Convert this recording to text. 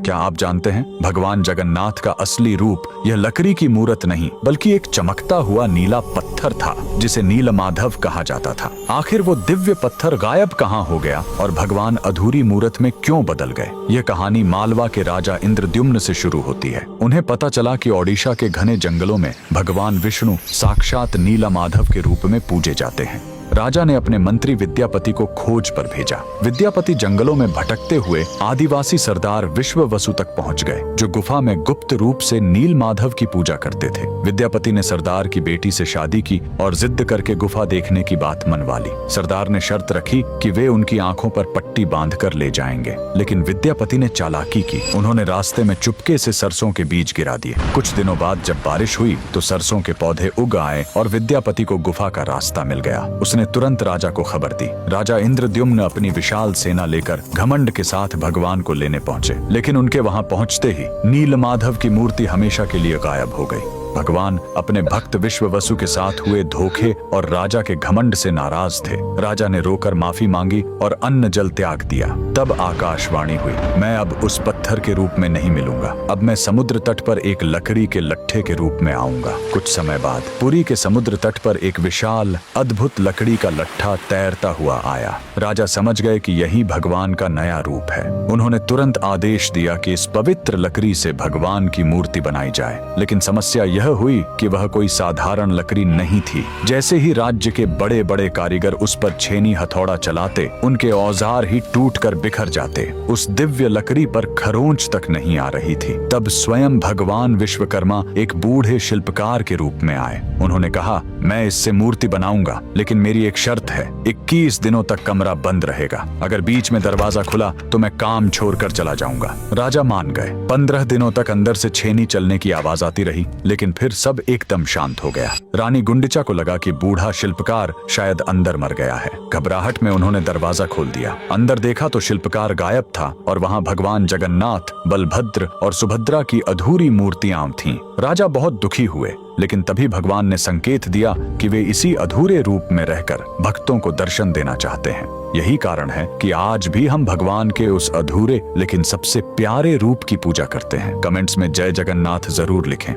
क्या आप जानते हैं भगवान जगन्नाथ का असली रूप यह लकड़ी की मूरत नहीं बल्कि एक चमकता हुआ नीला पत्थर था जिसे नीलमाधव कहा जाता था। आखिर वो दिव्य पत्थर गायब कहाँ हो गया और भगवान अधूरी मूरत में क्यों बदल गए? यह कहानी मालवा के राजा इंद्रद्युम्न से शुरू होती है। उन्हें पता चला कि ओडिशा के घने जंगलों में भगवान विष्णु साक्षात नीलमाधव के रूप में पूजे जाते हैं। राजा ने अपने मंत्री विद्यापति को खोज पर भेजा। विद्यापति जंगलों में भटकते हुए आदिवासी सरदार विश्ववसु तक पहुंच गए, जो गुफा में गुप्त रूप से नीलमाधव की पूजा करते थे। विद्यापति ने सरदार की बेटी से शादी की और जिद करके गुफा देखने की बात मनवा ली। सरदार ने शर्त रखी कि वे उनकी आंखों पर पट्टी बांधकर ले जाएंगे, लेकिन विद्यापति ने चालाकी की। उन्होंने रास्ते में चुपके से सरसों के बीज गिरा दिए। कुछ दिनों बाद जब बारिश हुई तो सरसों के पौधे उग आए और विद्यापति को गुफा का रास्ता मिल गया। उसने तुरंत राजा को खबर दी। राजा इंद्रद्युम्न अपनी विशाल सेना लेकर घमंड के साथ भगवान को लेने पहुंचे, लेकिन उनके वहां पहुंचते ही नीलमाधव की मूर्ति हमेशा के लिए गायब हो गई। भगवान अपने भक्त विश्ववसु के साथ हुए धोखे और राजा के घमंड से नाराज थे। राजा ने रोकर माफी मांगी और अन्न जल त्याग दिया। तब आकाशवाणी हुई, मैं अब उस पत्थर के रूप में नहीं मिलूंगा, अब मैं समुद्र तट पर एक लकड़ी के लट्ठे के रूप में आऊंगा। कुछ समय बाद पुरी के समुद्र तट पर एक विशाल अद्भुत लकड़ी का लट्ठा तैरता हुआ आया। राजा समझ गए कि यही भगवान का नया रूप है। उन्होंने तुरंत आदेश दिया कि इस पवित्र लकड़ी से भगवान की मूर्ति बनाई जाए, लेकिन समस्या यह हुई कि वह कोई साधारण लकड़ी नहीं थी। जैसे ही राज्य के बड़े बड़े कारीगर उस पर छेनी हथौड़ा चलाते, उनके औजार ही टूटकर बिखर जाते। उस दिव्य लकड़ी पर खरोंच तक नहीं आ रही थी। तब स्वयं भगवान विश्वकर्मा एक बूढ़े शिल्पकार के रूप में आए। उन्होंने कहा, मैं इससे मूर्ति बनाऊंगा, लेकिन मेरी एक शर्त है, 21 दिनों तक कमरा बंद रहेगा। अगर बीच में दरवाजा खुला तो मैं काम छोड़कर चला जाऊंगा। राजा मान गए। 15 दिनों तक अंदर से छेनी चलने की आवाज आती रही, लेकिन फिर सब एकदम शांत हो गया। रानी गुंडिचा को लगा कि बूढ़ा शिल्पकार शायद अंदर मर गया है। घबराहट में उन्होंने दरवाजा खोल दिया। अंदर देखा तो शिल्पकार गायब था और वहां भगवान जगन्नाथ, बलभद्र और सुभद्रा की अधूरी मूर्तियां थीं। राजा बहुत दुखी हुए, लेकिन तभी भगवान ने संकेत दिया कि वे इसी अधूरे रूप में रहकर भक्तों को दर्शन देना चाहते हैं। यही कारण है कि आज भी हम भगवान के उस अधूरे लेकिन सबसे प्यारे रूप की पूजा करते हैं। कमेंट्स में जय जगन्नाथ जरूर लिखें।